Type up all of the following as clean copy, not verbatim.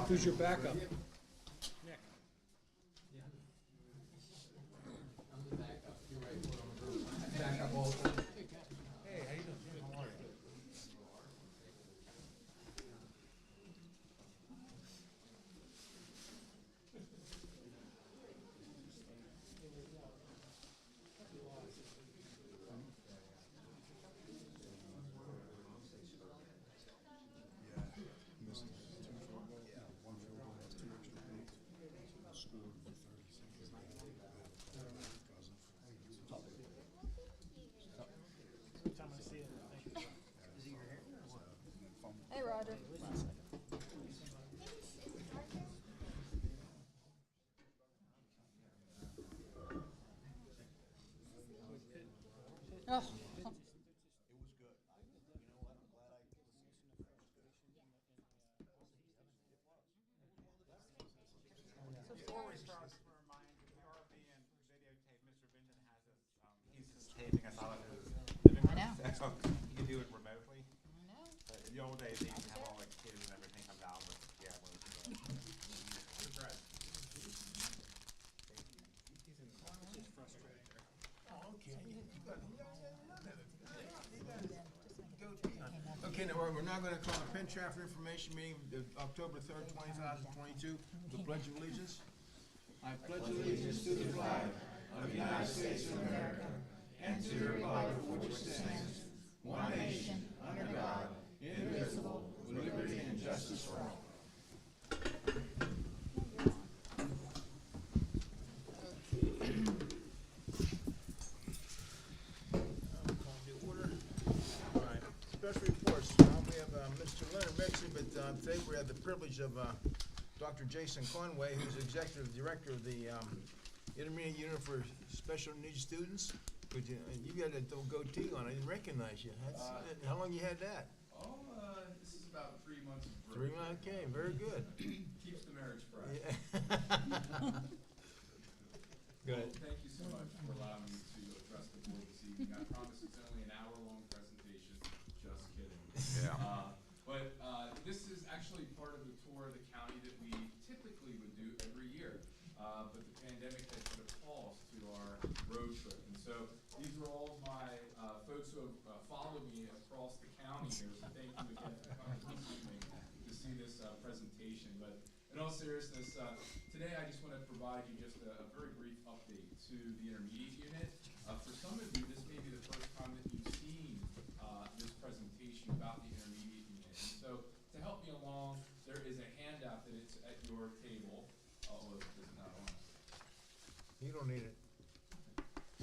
Who's your backup? Nick. Backup all. Hey, how you doing? Good. How are you? Hey, Roger. Oh. Before we start, just to remind you, we are being videotaped. Mr. Vinton has us, he's just taping us out of his living room. I know. So he can do it remotely. I know. In the old days, they used to have all the kids and everything comes out with cameras. Okay, now we're now going to call a Penn Trafford Information Meeting, October 3rd, 2022, the Pledge of Allegiance. I pledge allegiance to the flag of the United States of America and to the republic for which it stands, one nation, under God, indivisible, with liberty and justice for all. Call to order. All right, special reports. We have Mr. Leonard Mixon, but today we have the privilege of Dr. Jason Conway, who's Executive Director of the Intermediate Unit for Special Needs Students. Could you got a goatee on, I didn't recognize you. How long you had that? This is about 3 months. 3 months, okay, very good. Keeps the marriage fresh. Yeah. Good. Well, thank you so much for allowing me to address the board this evening. I promise it's only an hour-long presentation. Just kidding. Yeah. But this is actually part of the tour of the county that we typically would do every year. But the pandemic has put a pause to our road trip. And so these are all of my folks who have followed me across the county here. So thank you again for coming this evening to see this presentation. But in all seriousness, today I just want to provide you just a very brief update to the intermediate unit. For some of you, this may be the first time that you've seen this presentation about the intermediate unit. And so to help me along, there is a handout that is at your table. Although it is not on. You don't need it.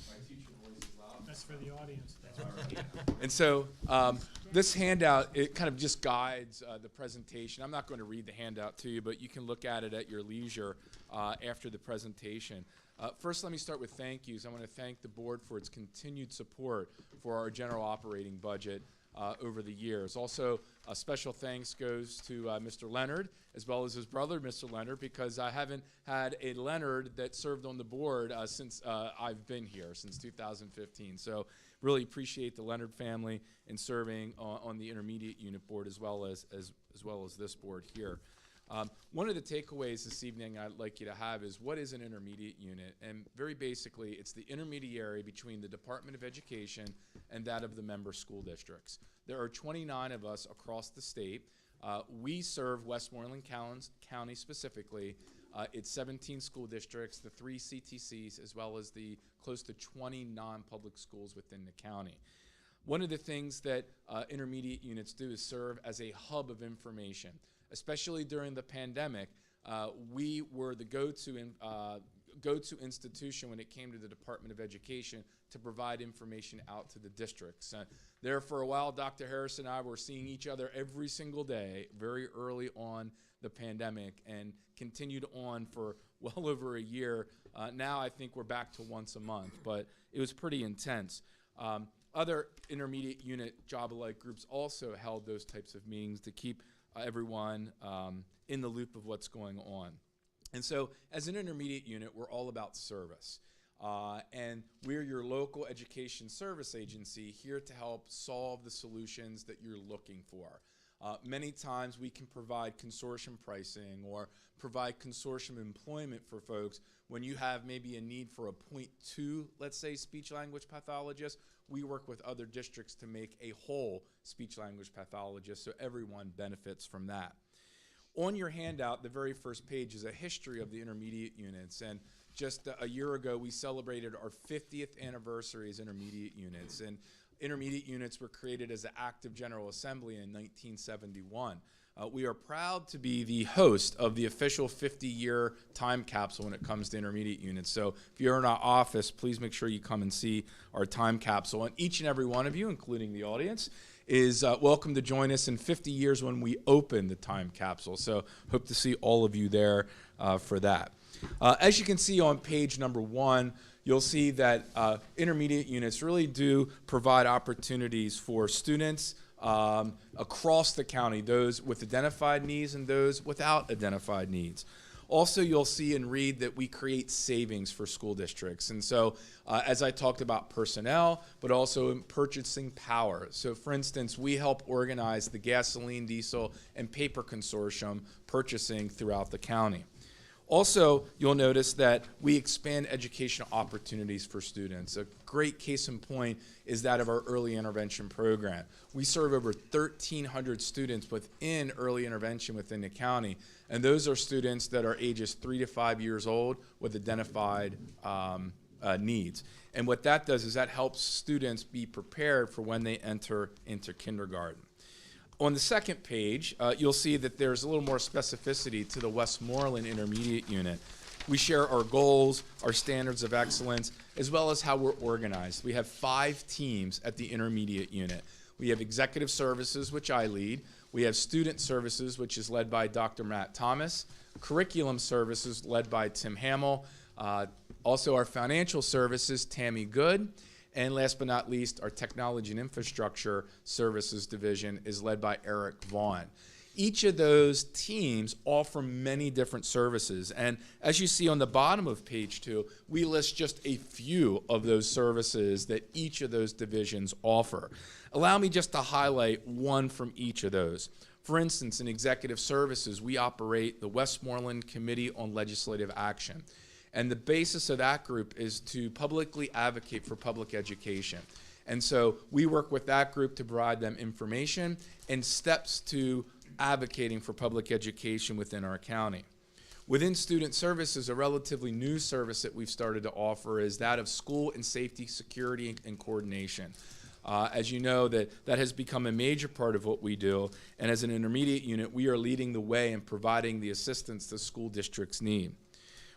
My teacher voice is loud. That's for the audience. All right. And so this handout, it kind of just guides the presentation. I'm not going to read the handout to you, but you can look at it at your leisure after the presentation. First, let me start with thank yous. I want to thank the board for its continued support for our general operating budget over the years. Also, a special thanks goes to Mr. Leonard, as well as his brother, Mr. Leonard, because I haven't had a Leonard that served on the board since I've been here, since 2015. So really appreciate the Leonard family in serving on the intermediate unit board as well as this board here. One of the takeaways this evening I'd like you to have is what is an intermediate unit? And very basically, it's the intermediary between the Department of Education and that of the member school districts. There are 29 of us across the state. We serve Westmoreland County specifically. It's 17 school districts, the 3 CTCs, as well as the close to 20 non-public schools within the county. One of the things that intermediate units do is serve as a hub of information. Especially during the pandemic, we were the go-to institution when it came to the Department of Education to provide information out to the districts. There for a while, Dr. Harris and I were seeing each other every single day very early on the pandemic and continued on for well over a year. Now I think we're back to once a month, but it was pretty intense. Other intermediate unit job-alike groups also held those types of meetings to keep everyone in the loop of what's going on. And so as an intermediate unit, we're all about service. And we're your local education service agency here to help solve the solutions that you're looking for. Many times we can provide consortium pricing or provide consortium employment for folks when you have maybe a need for a 0.2, let's say, speech-language pathologist. We work with other districts to make a whole speech-language pathologist, so everyone benefits from that. On your handout, the very first page is a history of the intermediate units, and just a year ago we celebrated our 50th anniversary as intermediate units, and intermediate units were created as an act of General Assembly in 1971. We are proud to be the host of the official 50-year time capsule when it comes to intermediate units. So if you're in our office, please make sure you come and see our time capsule. And each and every one of you, including the audience, is welcome to join us in 50 years when we open the time capsule. So hope to see all of you there for that. As you can see on page number 1, you'll see that intermediate units really do provide opportunities for students across the county, those with identified needs and those without identified needs. Also, you'll see and read that we create savings for school districts. And so, as I talked about personnel, but also in purchasing power. So, for instance, we help organize the gasoline, diesel, and paper consortium purchasing throughout the county. Also, you'll notice that we expand educational opportunities for students. A great case in point is that of our early intervention program. We serve over 1,300 students within early intervention within the county, and those are students that are ages 3 to 5 years old with identified needs. And what that does is that helps students be prepared for when they enter into kindergarten. On the second page, you'll see that there's a little more specificity to the Westmoreland Intermediate Unit. We share our goals, our standards of excellence, as well as how we're organized. We have 5 teams at the Intermediate Unit. We have Executive Services, which I lead. We have Student Services, which is led by Dr. Matt Thomas. Curriculum Services, led by Tim Hamill. Also our Financial Services, Tammy Good. And last but not least, our Technology and Infrastructure Services Division is led by Eric Vaughn. Each of those teams offer many different services. And as you see on the bottom of page 2, we list just a few of those services that each of those divisions offer. Allow me just to highlight one from each of those. For instance, in Executive Services, we operate the Westmoreland Committee on Legislative Action. And the basis of that group is to publicly advocate for public education. And so we work with that group to provide them information and steps to advocating for public education within our county. Within Student Services, a relatively new service that we've started to offer is that of school and safety, security, and coordination. As you know, that has become a major part of what we do, and as an intermediate unit, we are leading the way in providing the assistance the school districts need.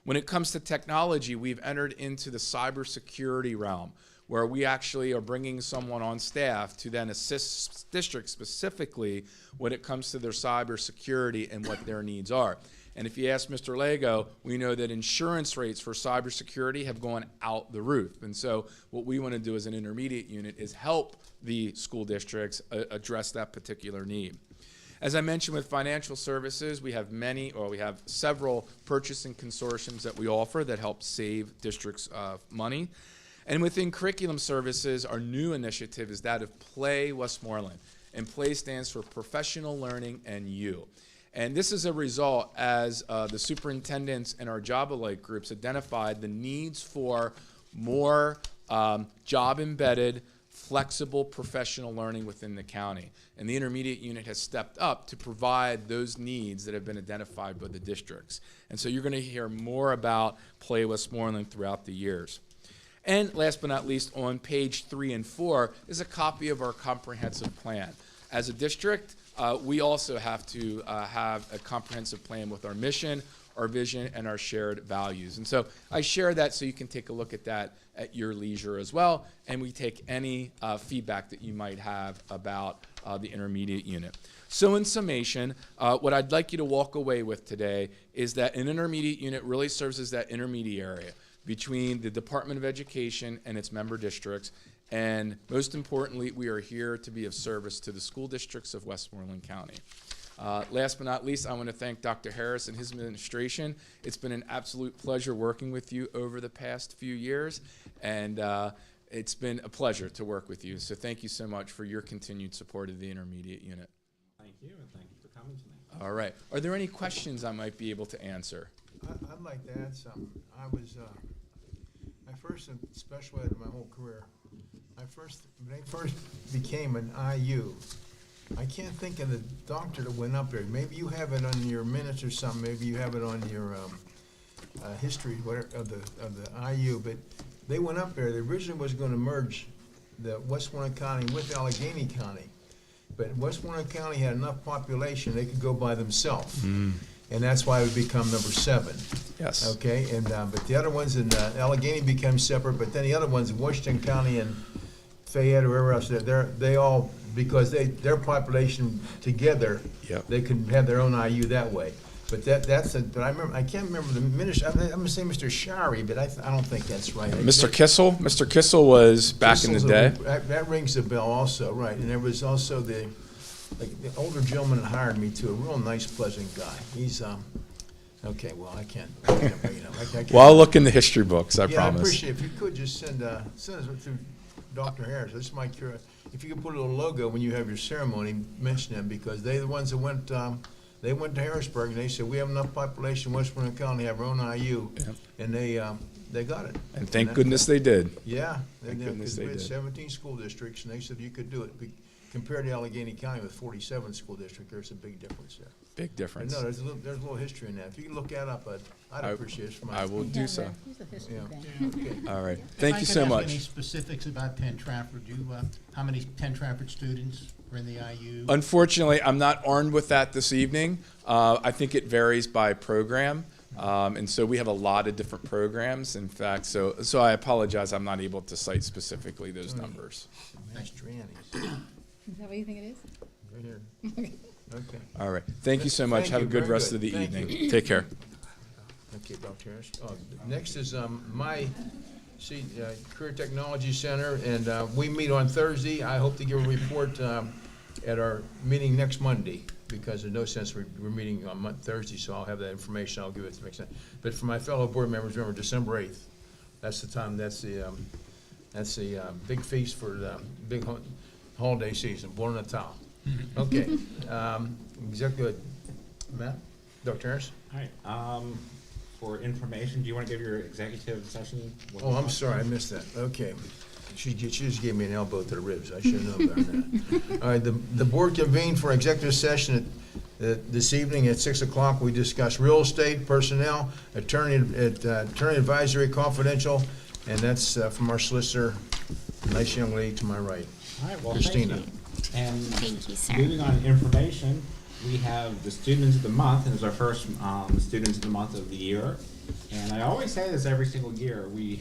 When it comes to technology, we've entered into the cybersecurity realm, where we actually are bringing someone on staff to then assist districts specifically when it comes to their cybersecurity and what their needs are. And if you ask Mr. Lego, we know that insurance rates for cybersecurity have gone out the roof. And so what we want to do as an intermediate unit is help the school districts address that particular need. As I mentioned with financial services, we have several purchasing consortiums that we offer that help save districts money. And within curriculum services, our new initiative is that of Play Westmoreland. And Play stands for Professional Learning and You. And this is a result as the superintendents and our job alike groups identified the needs for more job-embedded, flexible professional learning within the county. And the intermediate unit has stepped up to provide those needs that have been identified by the districts. And so you're going to hear more about Play Westmoreland throughout the years. And last but not least, on page 3 and 4 is a copy of our comprehensive plan. As a district, we also have to have a comprehensive plan with our mission, our vision, and our shared values. And so I share that so you can take a look at that at your leisure as well, and we take any feedback that you might have about the intermediate unit. So in summation, what I'd like you to walk away with today is that an intermediate unit really serves as that intermediary between the Department of Education and its member districts, and most importantly, we are here to be of service to the school districts of Westmoreland County. Last but not least, I want to thank Dr. Harris and his administration. It's been an absolute pleasure working with you over the past few years, and it's been a pleasure to work with you. So thank you so much for your continued support of the intermediate unit. Thank you, and thank you for coming tonight. All right. Are there any questions I might be able to answer? I'd like to add something. I first in special ed my whole career. When I first became an IU, I can't think of the doctor that went up there. Maybe you have it on your minutes or something, maybe you have it on your, history, whatever, of the IU, but they went up there. They originally was gonna merge the Westmoreland County with Allegheny County. But Westmoreland County had enough population, they could go by themselves. And that's why it would become number 7. Yes. Okay, and, but the other ones in Allegheny became separate, but then the other ones in Washington County and Fayette or wherever else, they all, because their population together, Yep. they could have their own IU that way. But but I remember, I can't remember the minister, I'm gonna say Mr. Shari, but I don't think that's right. Mr. Kissel? Mr. Kissel was back in the day. That rings a bell also, right, and there was also the older gentleman that hired me too, a real nice, pleasant guy. He's, okay, well, I can't, you know, I can't. Well, I'll look in the history books, I Yeah, I promise. appreciate it. If you could just send us through Dr. Harris, this is my curiosity. If you could put a little logo when you have your ceremony, mention them, because they're the ones that went, they went to Harrisburg, and they said, we have enough population, Westmoreland County, have our own IU, Yep. and they got it. And thank goodness they did. Yeah, Thank and goodness because they we had did. 17 school districts, and they said you could do it. Compared to Allegheny County with 47 school districts, there's a big difference there. Big But difference. no, there's a little history in that. If you can look that up, I'd appreciate it. I will do so. He's a history Yeah. guy. Okay. All right. If Thank I you could so ask much. Any specifics about Penn Trafford? How many Penn Trafford students were in the IU? Unfortunately, I'm not armed with that this evening. I think it varies by program. And so we have a lot of different programs. In fact, so I apologize, I'm not able to cite specifically those numbers. Mastriani's, Is that what you think it is? right here. Okay. All right. Thank you so much. Thank Have a you. good Very rest good. of the Thank evening. you. Take care. Okay, Dr. Harris. Next is Career Technology Center, and we meet on Thursday. I hope to give a report at our meeting next Monday, because there's no sense we're meeting on Thursday, so I'll have that information. I'll give it to next time. But for my fellow board members, remember December 8th. That's the time. That's the big feast for the big holiday season, Buon Natal. Okay. Executive Matt, Dr. Harris. All right, for information, do you want to give your executive session? Oh, I'm sorry, I missed that. Okay. She just gave me an elbow to the ribs. I should have known better than that. All right, the board convened for executive session this evening at 6 o'clock. We discussed real estate, personnel, attorney advisory, confidential, and that's from our solicitor, nice young lady to my right. All right, well, Christina. thank you. And Thank you, sir. moving on to information, we have the Students of the Month, and it's our first Students of the Month of the year. And I always say this every single year, we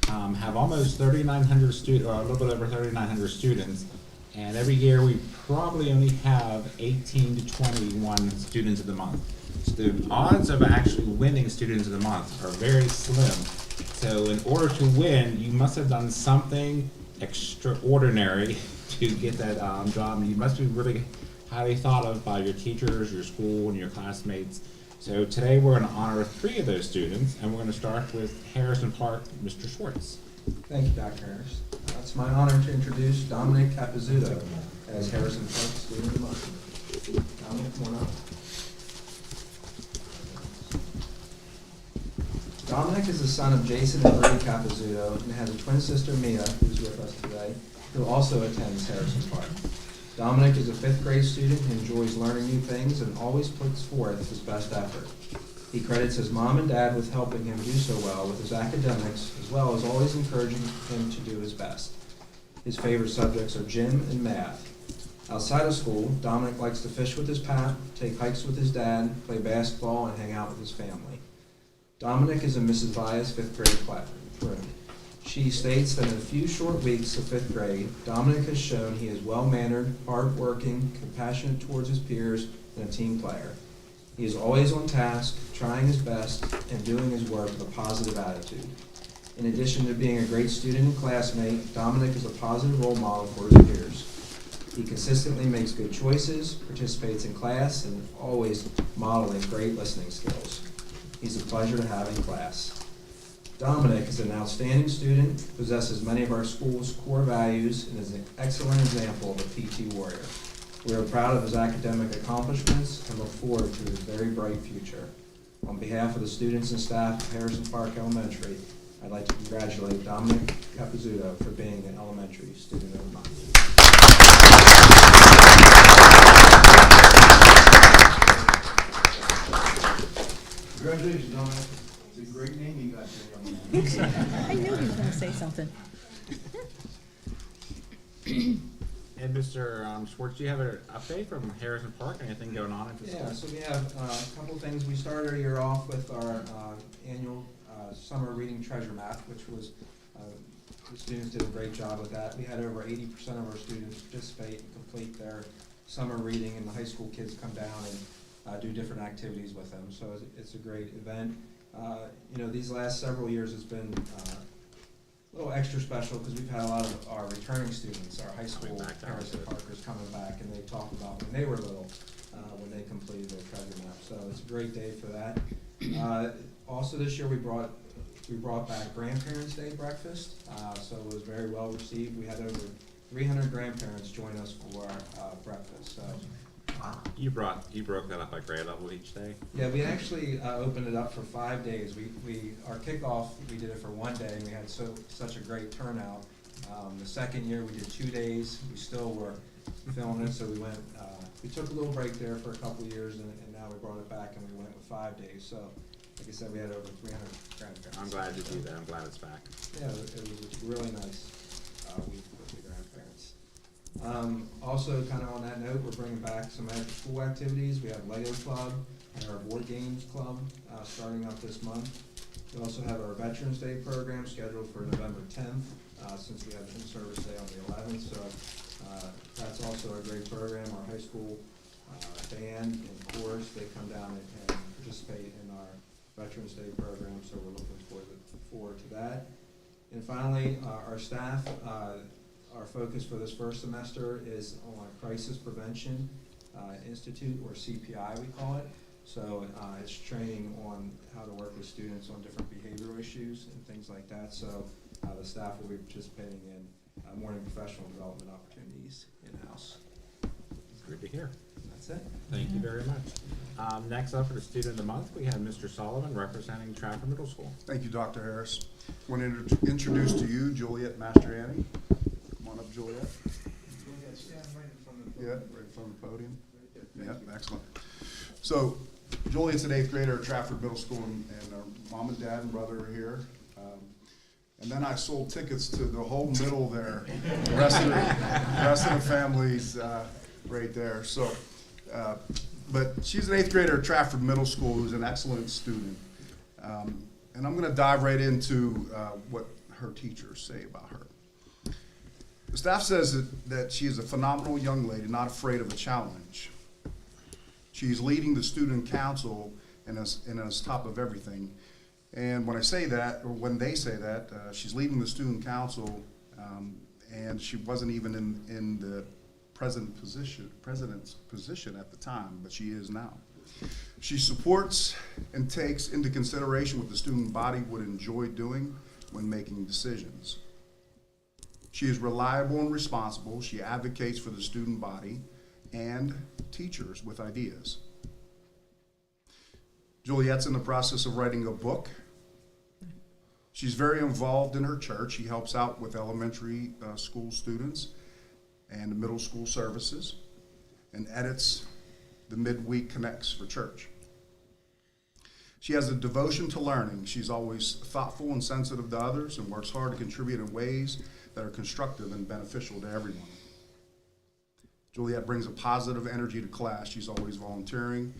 have almost 3,900 students, or a little bit over 3,900 students, and every year we probably only have 18 to 21 Students of the Month. So the odds of actually winning Students of the Month are very slim. So in order to win, you must have done something extraordinary to get that job, and you must be really highly thought of by your teachers, your school, and your classmates. So today we're going to honor 3 of those students, and we're going to start with Harrison Park, Mr. Schwartz. Thank you, Dr. Harris. It's my honor to introduce Dominic Capizzuto as Harrison Park Student of the Month. Dominic, come on up. Dominic is the son of Jason and Brady Capizzuto and has a twin sister, Mia, who's with us today, who also attends Harrison Park. Dominic is a 5th grade student who enjoys learning new things and always puts forth his best effort. He credits his mom and dad with helping him do so well with his academics, as well as always encouraging him to do his best. His favorite subjects are gym and math. Outside of school, Dominic likes to fish with his pap, take hikes with his dad, play basketball, and hang out with his family. Dominic is in Mrs. Via's 5th grade classroom. She states that in a few short weeks of 5th grade, Dominic has shown he is well-mannered, hard-working, compassionate towards his peers, and a team player. He is always on task, trying his best, and doing his work with a positive attitude. In addition to being a great student and classmate, Dominic is a positive role model for his peers. He consistently makes good choices, participates in class, and always modeling great listening skills. He's a pleasure to have in class. Dominic is an outstanding student, possesses many of our school's core values, and is an excellent example of a PT warrior. We are proud of his academic accomplishments and look forward to his very bright future. On behalf of the students and staff of Harrison Park Elementary, I'd like to congratulate Dominic Capizzuto for being an elementary student of the month. Congratulations, Dominic. It's a great name you got there, young man. I knew he was gonna say something. And Mr. Schwartz, do you have an update from Harrison Park? Anything going on at the school? Yeah, so we have a couple of things. We started our year off with our annual summer reading treasure map, which was, the students did a great job with that. We had over 80% of our students participate and complete their summer reading, and the high school kids come down and do different activities with them. So it's a great event. You know, these last several years has been a little extra special because we've had a lot of our returning students, our high school Harrison Parkers coming back, and they talk about when they were little, when they completed their treasure map. So it's a great day for that. Also this year we brought back Grandparents' Day breakfast, so it was very well received. We had over 300 grandparents join us for our breakfast. So You broke that up by grade level each day? yeah, we actually opened it up for 5 days. Our kickoff, we did it for 1 day, and we had such a great turnout. The second year, we did 2 days. We still were filming it, so we took a little break there for a couple of years, and now we brought it back, and we went with 5 days. So, like I said, we had over 300 grandparents. I'm glad to do that. I'm glad it's back. Yeah, it was a really nice week with the grandparents. Also, kind of on that note, we're bringing back some after-school activities. We have Lego Club and our board games club starting up this month. We also have our Veterans Day program scheduled for November 10th, since we have in-service day on the 11th. So that's also a great program. Our high school band and chorus, they come down and participate in our Veterans Day program, so we're looking forward to that. And finally, our staff, our focus for this first semester is on Crisis Prevention Institute, or CPI we call it. So it's training on how to work with students on different behavioral issues and things like that. So the staff will be participating in morning professional development opportunities in-house. It's good to hear. That's it. Thank you very much. Next up for the Student of the Month, we have Mr. Sullivan representing Trafford Middle School. Thank you, Dr. Harris. I want to introduce to you Juliet Mastriani. Come on up, Juliet. Yeah, right in front of the podium. Yeah, excellent. So, Juliet's an 8th grader at Trafford Middle School, and her mom and dad and brother are here. And then I sold tickets to the whole middle there. The rest of the family's right there. So, but she's an 8th grader at Trafford Middle School who's an excellent student. And I'm going to dive right into what her teachers say about her. The staff says that she is a phenomenal young lady, not afraid of a challenge. She's leading the student council and is top of everything. And when I say that, or when they say that, she's leading the student council, and she wasn't even in the president's position at the time, but she is now. She supports and takes into consideration what the student body would enjoy doing when making decisions. She is reliable and responsible. She advocates for the student body and teachers with ideas. Juliet's in the process of writing a book. She's very involved in her church. She helps out with elementary school students and middle school services, and edits the midweek connects for church. She has a devotion to learning. She's always thoughtful and sensitive to others and works hard to contribute in ways that are constructive and beneficial to everyone. Juliet brings a positive energy to class. She's always volunteering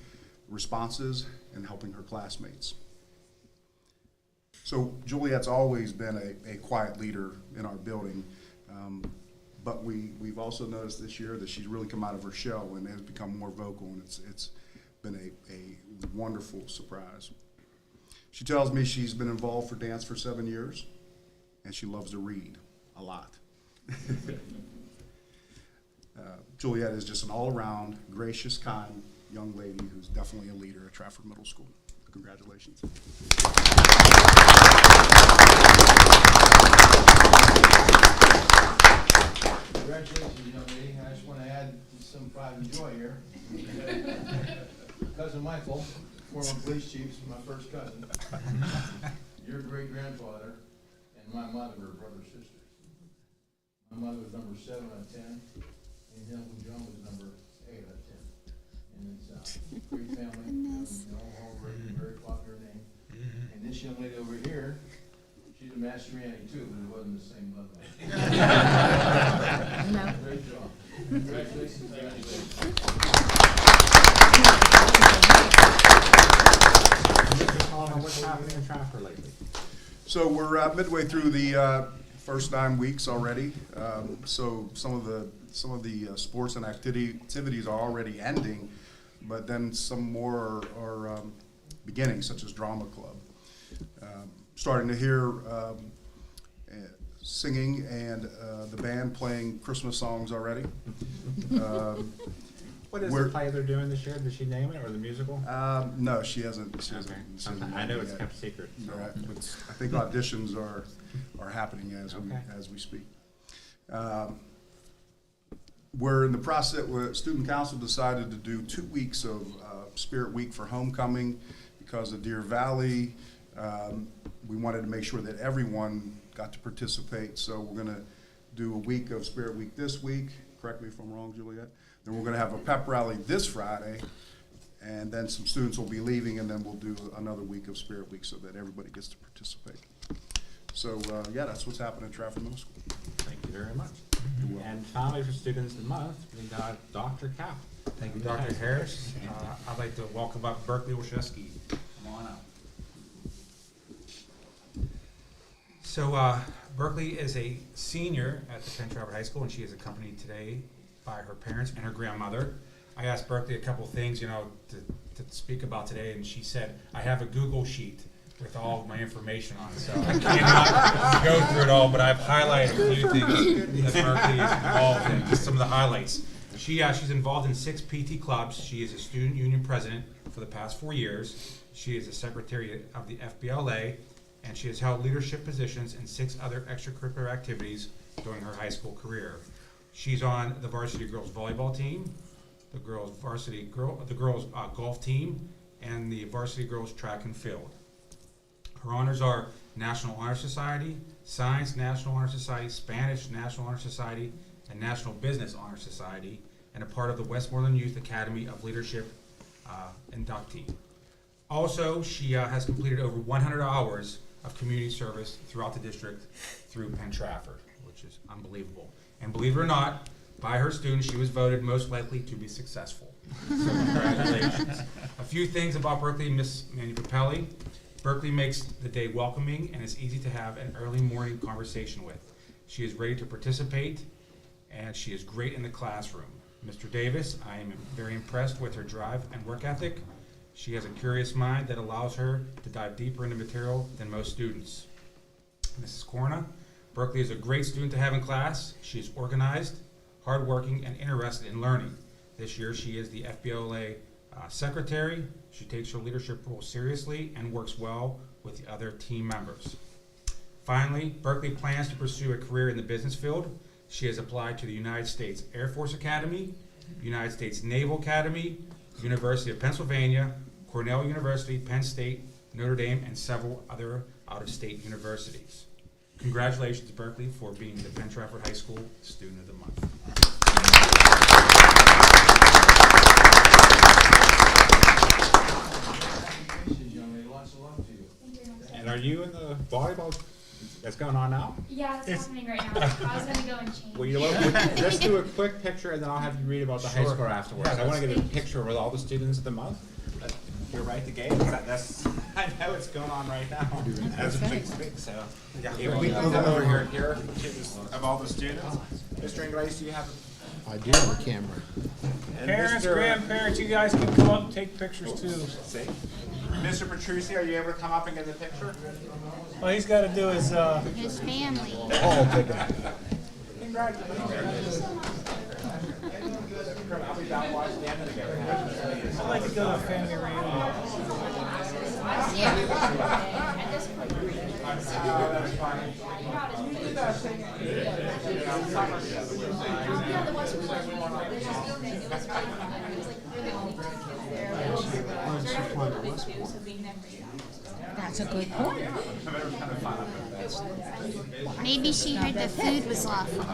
responses and helping her classmates. So Juliet's always been a quiet leader in our building, but we've also noticed this year that she's really come out of her shell and has become more vocal, and it's been a wonderful surprise. She tells me she's been involved for dance for 7 years, and she loves to read a lot. Juliet is just an all-around, gracious, kind young lady who's definitely a leader at Trafford Middle School. Congratulations. Congratulations, young lady. I just want to add some pride and joy here. Cousin Michael, former police chief, is my first cousin. Your great-grandfather and my mother were brother-sisters. My mother was number 7 out of 10, and Uncle John was number 8 out of 10. And it's a great family, all very popular name. And this young lady over here, she's a Mastriani too, but it wasn't the same bloodline. No. Great job. Congratulations. Mr. Palmer, what's happening in Trafford lately? So we're midway through the first 9 weeks already. So some of the sports and activities are already ending, but then some more are beginning, such as drama club. Starting to hear singing and the band playing Christmas songs already. What is the play they're doing this year? Did she name it, or the musical? No, she hasn't. She hasn't Okay. said I know it it's yet. kept secret. So. Right, but I think auditions are happening as Okay. we speak. We're in the process. Student council decided to do 2 weeks of Spirit Week for homecoming because of Deer Valley. We wanted to make sure that everyone got to participate, so we're going to do a week of Spirit Week this week. Correct me if I'm wrong, Juliet. Then we're going to have a pep rally this Friday, and then some students will be leaving, and then we'll do another week of Spirit Week so that everybody gets to participate. So, yeah, that's what's happening at Trafford Middle School. Thank you very much. You're welcome. And finally, for Students of the Month, we got Dr. Cap. Thank you, Dr. Harris. I'd like to welcome up Berkeley Olszewski. Come on up. So Berkeley is a senior at the Penn Trafford High School, and she is accompanied today by her parents and her grandmother. I asked Berkeley a couple things, to speak about today, and she said, I have a Google sheet with all of my information on it, so I cannot go through it all, but I've highlighted a few things that Berkeley is involved in, just some of the highlights. She's involved in 6 PT clubs. She is a student union president for the past 4 years. She is a secretary of the FBLA, and she has held leadership positions in 6 other extracurricular activities during her high school career. She's on the varsity girls volleyball team, the girls golf team, and the varsity girls track and field. Her honors are National Honor Society, Science National Honor Society, Spanish National Honor Society, and National Business Honor Society, and a part of the Westmoreland Youth Academy of Leadership inductee. Also, she has completed over 100 hours of community service throughout the district through Penn Trafford, which is unbelievable. And believe it or not, by her students, she was voted most likely to be successful. So congratulations. A few things about Berkeley, Miss Manu Papelli. Berkeley makes the day welcoming and is easy to have an early morning conversation with. She is ready to participate, and she is great in the classroom. Mr. Davis, I am very impressed with her drive and work ethic. She has a curious mind that allows her to dive deeper into material than most students. Mrs. Corna, Berkeley is a great student to have in class. She is organized, hardworking, and interested in learning. This year she is the FBLA secretary. She takes her leadership role seriously and works well with the other team members. Finally, Berkeley plans to pursue a career in the business field. She has applied to the United States Air Force Academy, United States Naval Academy, University of Pennsylvania, Cornell University, Penn State, Notre Dame, and several other out-of-state universities. Congratulations, Berkeley, for being the Penn Trafford High School Student of the Month. Congratulations, young lady. Lots of luck to you. Thank you very much. And are you in the volleyball that's going on now? Yeah, it's happening right now. I was gonna go and change. Well, you know what? Let's do a quick picture, and then I'll have you read about the high Sure. score afterwards. I want to get a picture with all the students of the month. You're right, the game. That's I know it's going on right now. That's a big thing. So here we go over here. Here pictures of all the students. Mr. Ingles, do you have? I do have a camera. Parents, grandparents, you guys can come up and take pictures too. See? Mr. Petrucci, are you able to come up and get the picture? All he's gotta do is, His family. Congratulations. I'll be down watching the end of the game. I'd like to go to a family reunion. Yeah. At this point. That's a good point. Maybe she heard the food was awful.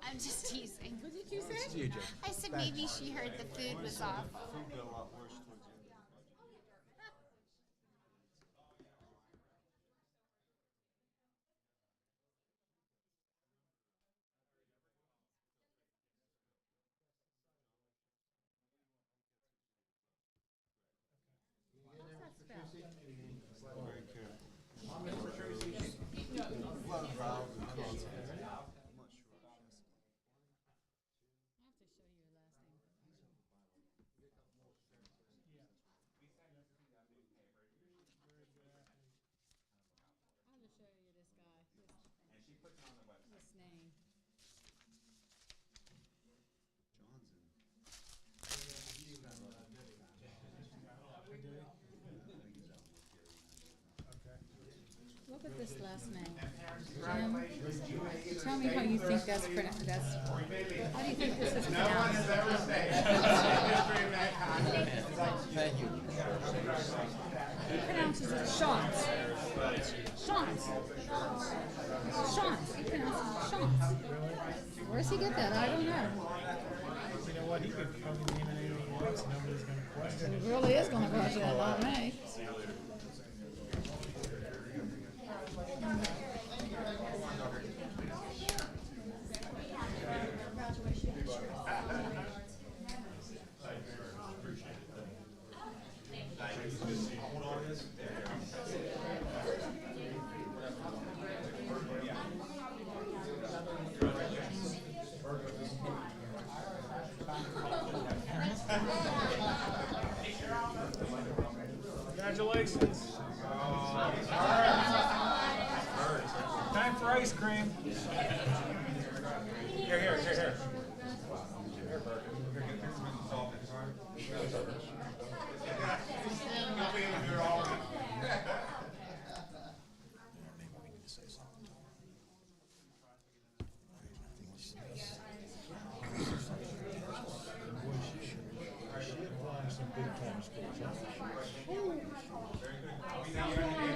I'm just teasing. What did you say? I said maybe she heard the food was awful. Look at this last name. Jim, tell me how you think that's pronounced. How do you think this is pronounced? Thank you. He pronounces it Shantz. Shantz. Shantz. He pronounces it Shantz. Where does he get that? I don't know. You know what? He could probably name it anything else. Nobody's going to question it. He really is going to question it, not me. Congratulations. Time for ice cream. Here. Here, Bert.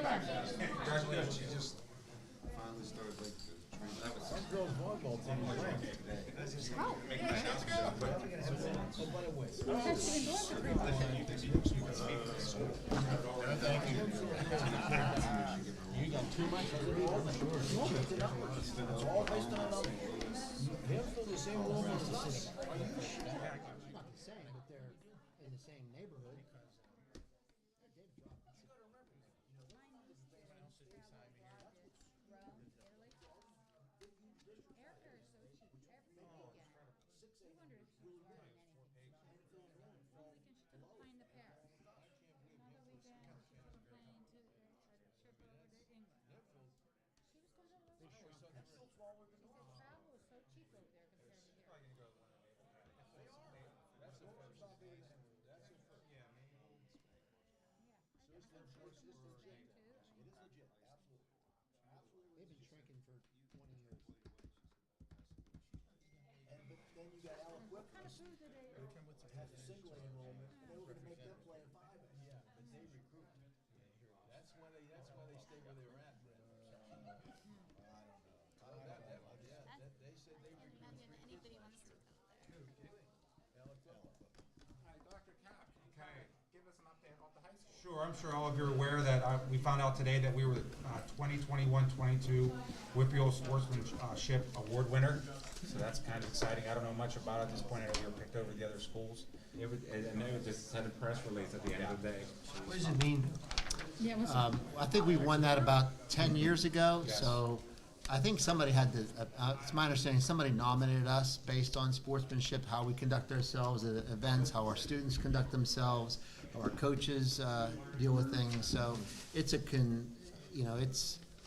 Congratulations, she just finally started like training. That was girls volleyball team. Thank you. You got too much of the ball? It's all based on they're from the same room as the city. Not the same, but they're in the same neighborhood. They've been shrinking for 20 years. And but then you got Alec Whitman, has a single A enrollment, and they were gonna make them play in 5A. Yeah, but they recruit. That's why they stay where they were at. They said they recruit. Imagine anybody wants to go there. Dr. Cap, okay, give us an update on the high school. Sure, I'm sure all of you are aware that we found out today that we were the 2021-22 Whitfield Sportsmanship Award winner. So that's kind of exciting. I don't know much about it at this point. I know we were picked over the other schools. It was, and it was just had a press release at the end of the day. What does it mean? Yeah, what's I think we won that about 10 years ago, Yes. so I think somebody had to, it's my understanding, somebody nominated us based on sportsmanship, how we conduct ourselves at events, how our students conduct themselves, how our coaches deal with things. So it's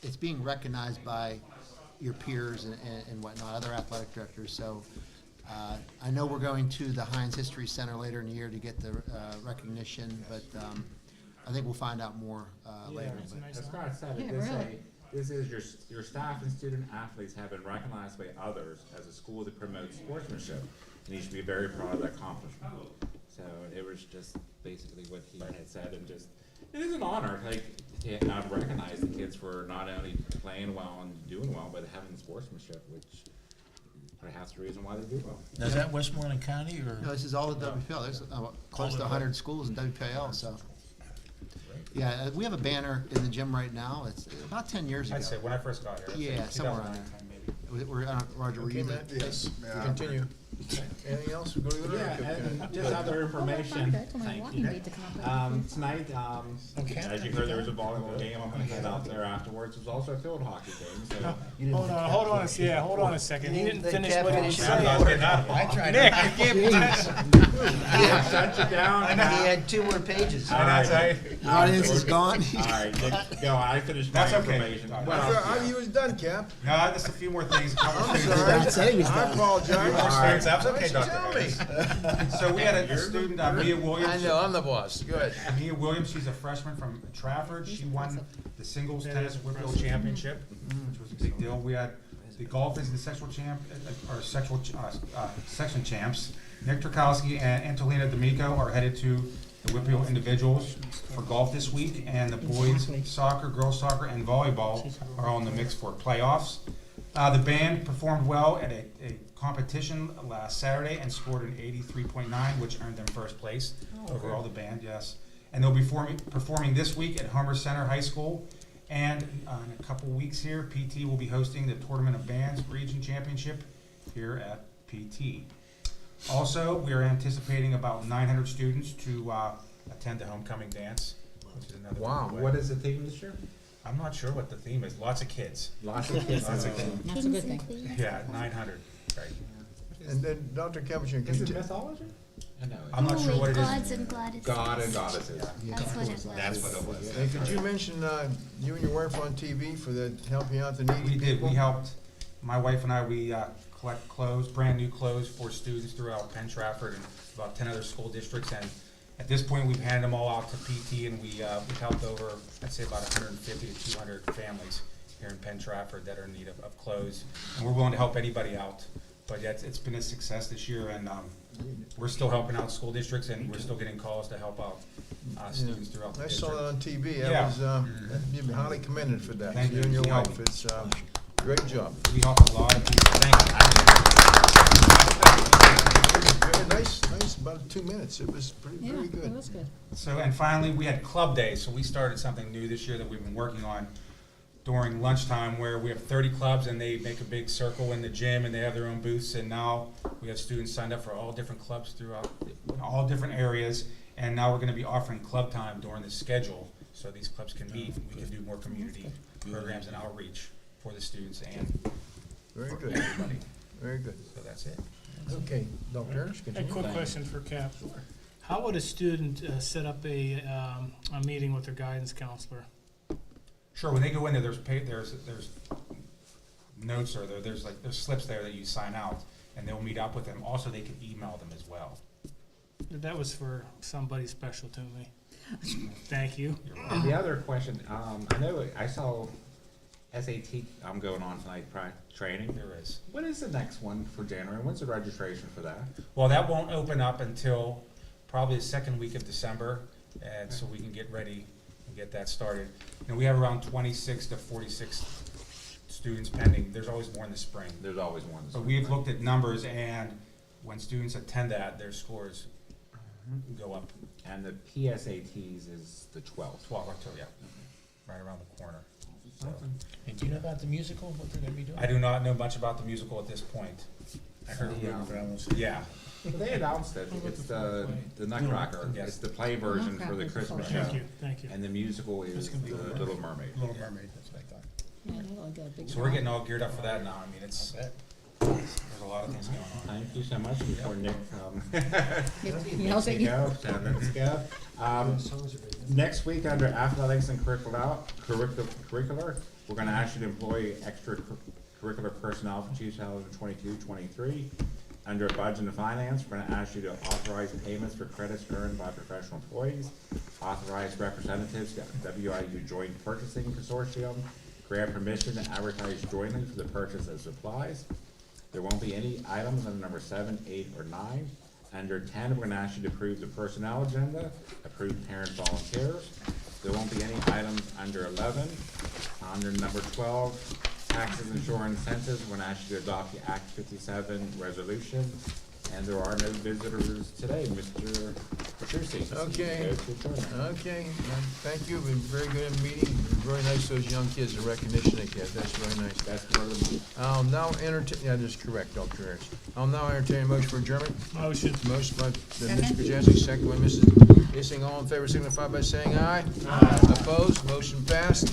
it's being recognized by your peers and whatnot, other athletic directors. So I know we're going to the Heinz History Center later in the year to get the recognition, but I think we'll find out more later. It's a But nice As Scott said, Yeah, it is really. This is your staff and student athletes have been recognized by others as a school that promotes sportsmanship, and you should be very proud of that accomplishment. So it was just basically what he had said, and just, it is an honor, like, to not recognize the kids for not only playing well and doing well, but having sportsmanship, which perhaps the reason why they do well. Now, is that Westmoreland County or? No, this is all the WPL. There's close to 100 schools in WPL, so. Yeah, we have a banner in the gym right now. It's about 10 years ago. I'd say when I first got here. I'd say Yeah, somewhere around 2009 maybe. We're on Roger Okay, Reed. Matt? Yes. Yeah. Continue. Anything else? We're going to Yeah, and just other information. Thank you. Tonight, as you heard, there was a volleyball game. I'm gonna head out there afterwards. There's also a field hockey game, so. Hold on a second. He didn't finish what he was I saying. was getting out of it. I tried. Nick, I can't. Yeah, shut you down. I know, he had 2 more pages. All right. The audience is gone. All right, go, I finished my That's okay. information. Well, What I else? thought you was done, Cap. No, just a few more things. I'm sorry. I apologize. That's okay, Why'd you Dr. tell me? So we had a student, Mia Williams. I know, I'm the boss. Good. Mia Williams, she's a freshman from Trafford. She won the singles tennis Whitfield championship, which was a big deal. We had the golf is the section champs. Nick Turkowski and Antolina D'Amico are headed to the Whitfield individuals for golf this week, and the boys soccer, girls soccer, and volleyball are all in the mix for playoffs. The band performed well at a competition last Saturday and scored an 83.9, which earned them first place overall, the band, yes. And they'll be performing this week at Homer Center High School. And in a couple weeks here, PT will be hosting the Tournament of Bands Region Championship here at PT. Also, we are anticipating about 900 students to attend the homecoming dance, which is another. Wow. What is the theme this year? I'm not sure what the theme is. Lots of kids. Lots of kids. Lots of kids. That's a good thing. Yeah, 900. Right. And then Dr. Kevin, Is it mythology? No. I'm not sure what it Gods is. and goddesses. God and goddesses. That's what it was. That's what it was. and could you mention, you and your wife on TV for the helping out the needy We did. people? We helped, my wife and I, we collect clothes, brand new clothes for students throughout Penn Trafford and about 10 other school districts. And at this point, we've handed them all out to PT, and we've helped over, I'd say, about 150 to 200 families here in Penn Trafford that are in need of clothes. And we're willing to help anybody out. But yeah, it's been a success this year, and we're still helping out school districts, and we're still getting calls to help out students throughout the I district. saw that on TV. Yeah. That was, you've been highly commended for that. Thank You and your you. wife. It's, great job. We help a lot of people. Very nice, about 2 minutes. It was Yeah, very that good. was good. So, and finally, we had Club Day. So we started something new this year that we've been working on during lunchtime, where we have 30 clubs and they make a big circle in the gym and they have their own booths. And now we have students signed up for all different clubs throughout all different areas. And now we're going to be offering club time during the schedule, so these clubs can meet. We can do more community programs and outreach for the students and Very for good. everybody. Very good. So that's it. Okay, Dr. Ernst, A continue. quick question for Cap. How would a student set up a meeting with their guidance counselor? Sure. When they go in there, there's notes or there's slips there that you sign out, and they'll meet up with them. Also, they can email them as well. That was for somebody special to me. Thank you. And the other question, I know I saw SAT, I'm going on tonight, training. There is. What is the next one for January? When's the registration for that? Well, that won't open up until probably the second week of December, and so we can get ready and get that started. And we have around 26 to 46 students pending. There's always more in the spring. There's always one. But we've looked at numbers, and when students attend that, their scores go up. And the PSATs is the 12th. 12 October, yeah, right around the corner. So, And do you know about the musical, what they're gonna be doing? I do not know much about the musical at this point. I heard Yeah. rumors, but I was. Yeah. Well, they announced it. It's the Nutcracker. Yes. It's the play version for the Christmas show. Thank you. And the musical is the Little Mermaid. Little Mermaid, that's what I thought. Yeah, they really got a big. So we're getting all geared up for that now. I mean, it's, there's a lot of things going on. Thank you so much before Nick, He yells at you. go, 10 minutes ago. Next week, under athletics and curricular, we're gonna ask you to employ extracurricular personnel for 2022-23. Under budget and finance, we're gonna ask you to authorize payments for credits earned by professional employees, authorize representatives to WIU Joint Purchasing Consortium, grant permission to advertise jointly for the purchase of supplies. There won't be any items under number 7, 8, or 9. Under 10, we're gonna ask you to approve the personnel agenda, approve parent volunteers. There won't be any items under 11. Under number 12, taxes, insurance, census, we're gonna ask you to adopt the Act 57 resolution. And there are no visitors today, Mr. Petrucci. Okay. Go to adjournment. Okay, thank you, been very good meeting, very nice, those young kids, the recognition they get, that's really nice. That's part of the. I'll now entertain, yeah, that's correct, Dr. Harris. I'll now entertain a motion for adjournment. Motion. Motion by Mr. Krasinski, second by Mrs. Ising, all in favor signify by saying aye. Aye. Opposed, motion passed.